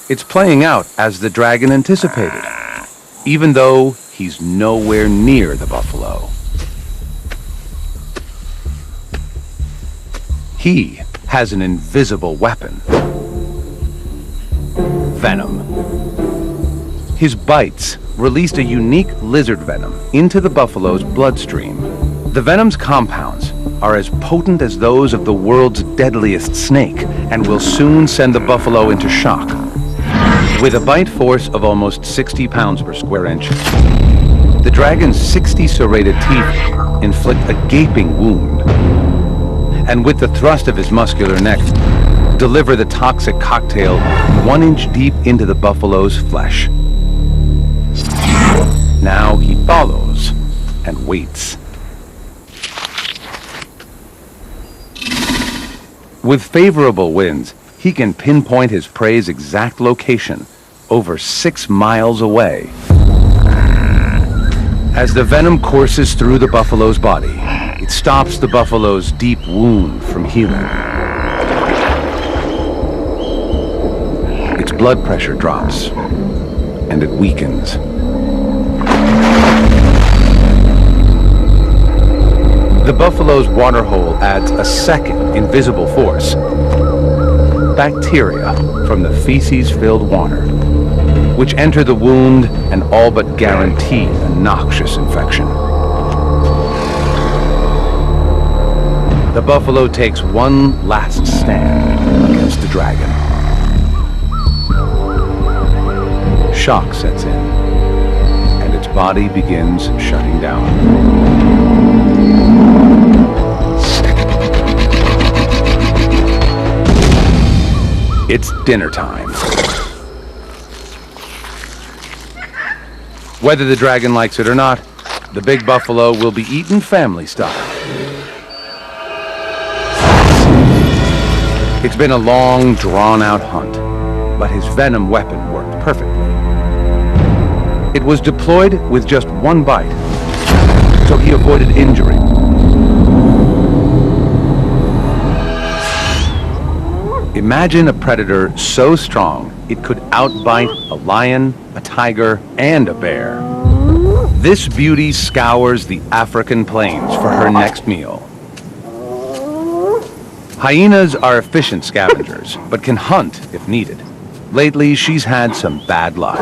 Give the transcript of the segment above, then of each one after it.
It's playing out as the dragon anticipated, even though he's nowhere near the buffalo. He has an invisible weapon. Venom. His bites released a unique lizard venom into the buffalo's bloodstream. The venom's compounds are as potent as those of the world's deadliest snake and will soon send the buffalo into shock. With a bite force of almost 60 pounds per square inch, the dragon's 60 serrated teeth inflict a gaping wound, and with the thrust of his muscular neck, deliver the toxic cocktail 1 inch deep into the buffalo's flesh. Now he follows and waits. With favorable winds, he can pinpoint his prey's exact location over 6 miles away. As the venom courses through the buffalo's body, it stops the buffalo's deep wound from healing. Its blood pressure drops, and it weakens. The buffalo's waterhole adds a second invisible force. Bacteria from the feces-filled water, which enter the wound and all but guarantee a noxious infection. The buffalo takes one last stand against the dragon. Shock sets in, and its body begins shutting down. It's dinner time. Whether the dragon likes it or not, the big buffalo will be eaten family style. It's been a long, drawn-out hunt, but his venom weapon worked perfectly. It was deployed with just one bite, so he avoided injury. Imagine a predator so strong it could outbite a lion, a tiger, and a bear. This beauty scours the African plains for her next meal. Hyenas are efficient scavengers, but can hunt if needed. Lately, she's had some bad luck.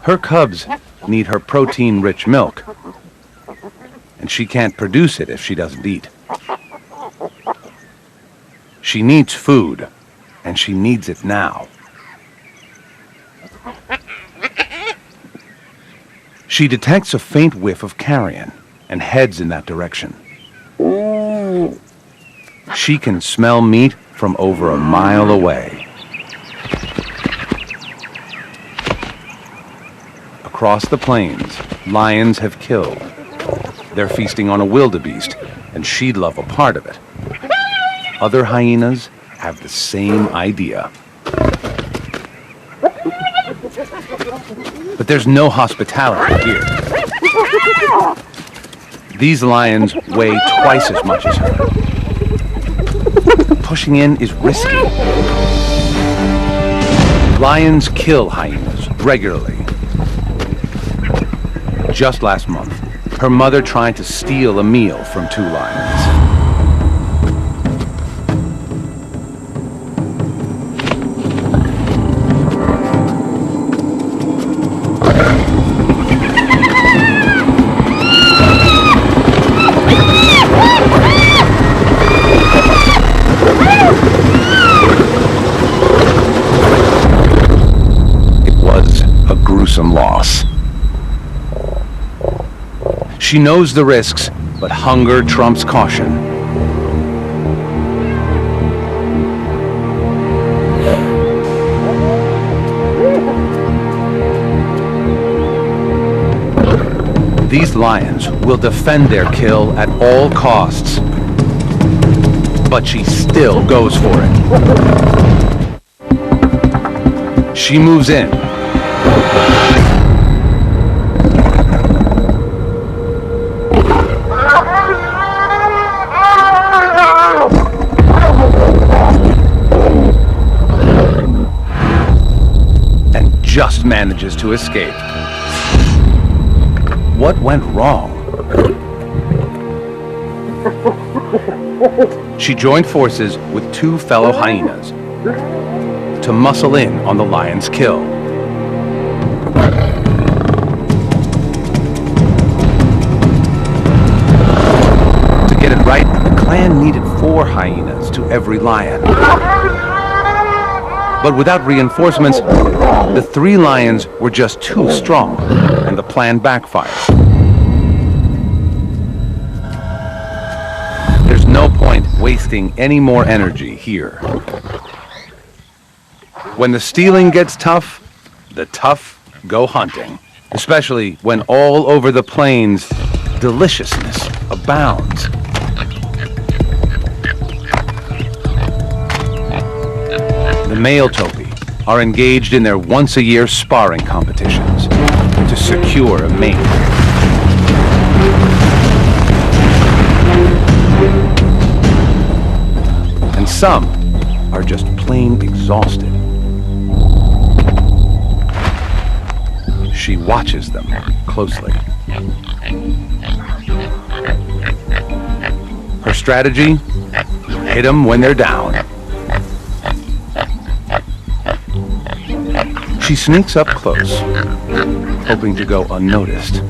Her cubs need her protein-rich milk, and she can't produce it if she doesn't eat. She needs food, and she needs it now. She detects a faint whiff of carrion and heads in that direction. She can smell meat from over a mile away. Across the plains, lions have killed. They're feasting on a wildebeest, and she'd love a part of it. Other hyenas have the same idea. But there's no hospitality here. These lions weigh twice as much as her. Pushing in is risky. Lions kill hyenas regularly. Just last month, her mother tried to steal a meal from 2 lions. It was a gruesome loss. She knows the risks, but hunger trumps caution. These lions will defend their kill at all costs. but she still goes for it. She moves in. And just manages to escape. What went wrong? She joined forces with 2 fellow hyenas to muscle in on the lion's kill. To get it right, the clan needed 4 hyenas to every lion. But without reinforcements, the 3 lions were just too strong, and the plan backfired. There's no point wasting any more energy here. When the stealing gets tough, the tough go hunting. Especially when all over the plains, deliciousness abounds. The male topi are engaged in their once-a-year sparring competitions to secure a mate. And some are just plain exhausted. She watches them closely. Her strategy? Hit them when they're down. She sneaks up close, hoping to go unnoticed.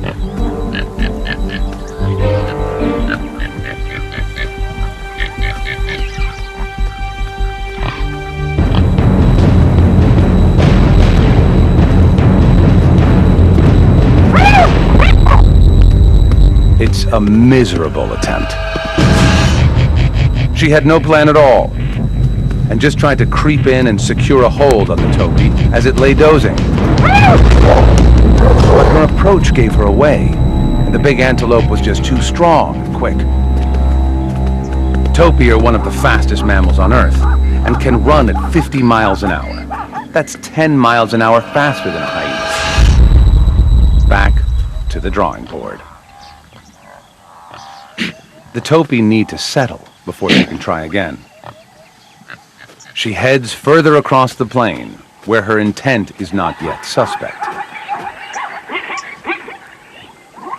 It's a miserable attempt. She had no plan at all, and just tried to creep in and secure a hold on the topi as it lay dozing. But her approach gave her away, and the big antelope was just too strong and quick. Topi are one of the fastest mammals on Earth, and can run at 50 miles an hour. That's 10 miles an hour faster than a hyena. Back to the drawing board. The topi need to settle before she can try again. She heads further across the plain, where her intent is not yet suspect.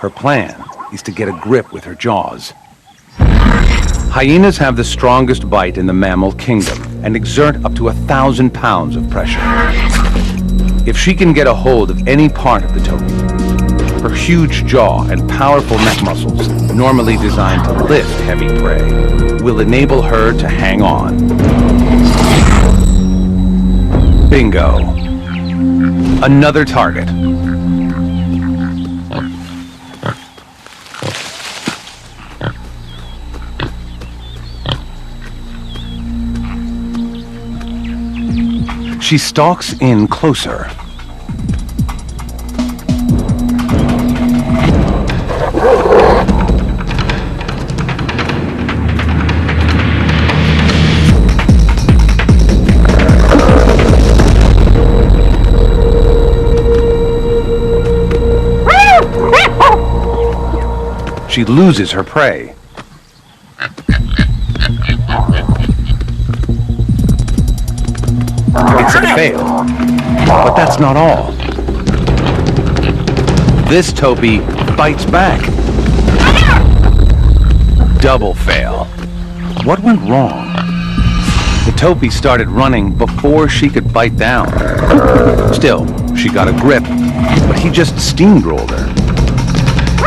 Her plan is to get a grip with her jaws. Hyenas have the strongest bite in the mammal kingdom and exert up to 1,000 pounds of pressure. If she can get a hold of any part of the topi, her huge jaw and powerful neck muscles, normally designed to lift heavy prey, will enable her to hang on. Bingo. Another target. She stalks in closer. She loses her prey. It's a fail, but that's not all. This topi bites back. Double fail. What went wrong? The topi started running before she could bite down. Still, she got a grip, but he just steamrolled her.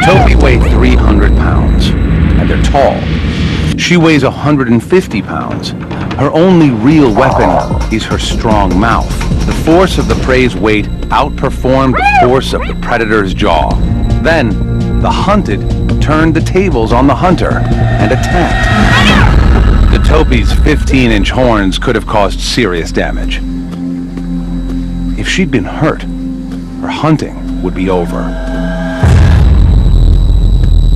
Topi weigh 300 pounds, and they're tall. She weighs 150 pounds. Her only real weapon is her strong mouth. The force of the prey's weight outperformed the force of the predator's jaw. Then, the hunted turned the tables on the hunter and attacked. The topi's 15-inch horns could have caused serious damage. If she'd been hurt, her hunting would be over.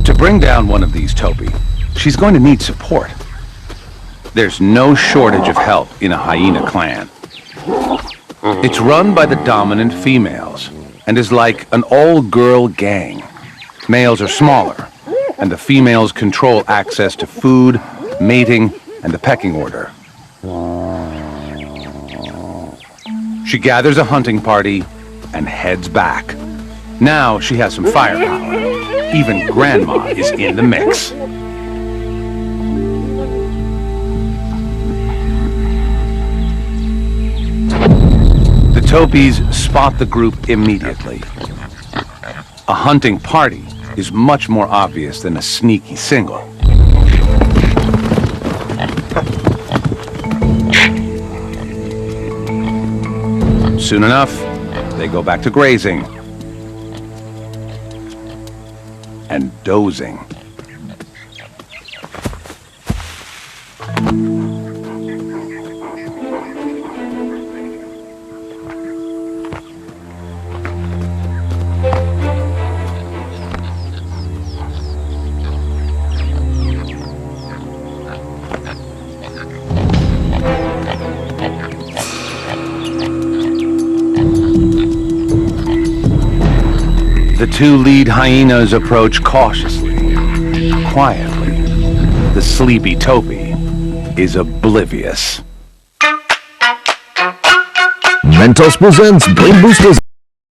To bring down one of these topi, she's going to need support. There's no shortage of help in a hyena clan. It's run by the dominant females and is like an all-girl gang. Males are smaller, and the females control access to food, mating, and the pecking order. She gathers a hunting party and heads back. Now she has some firepower. Even Grandma is in the mix. The Topis spot the group immediately. A hunting party is much more obvious than a sneaky single. Soon enough, they go back to grazing and dozing. The two lead hyenas approach cautiously, quietly. The sleepy Topi is oblivious. Mentos presents Brain Boosters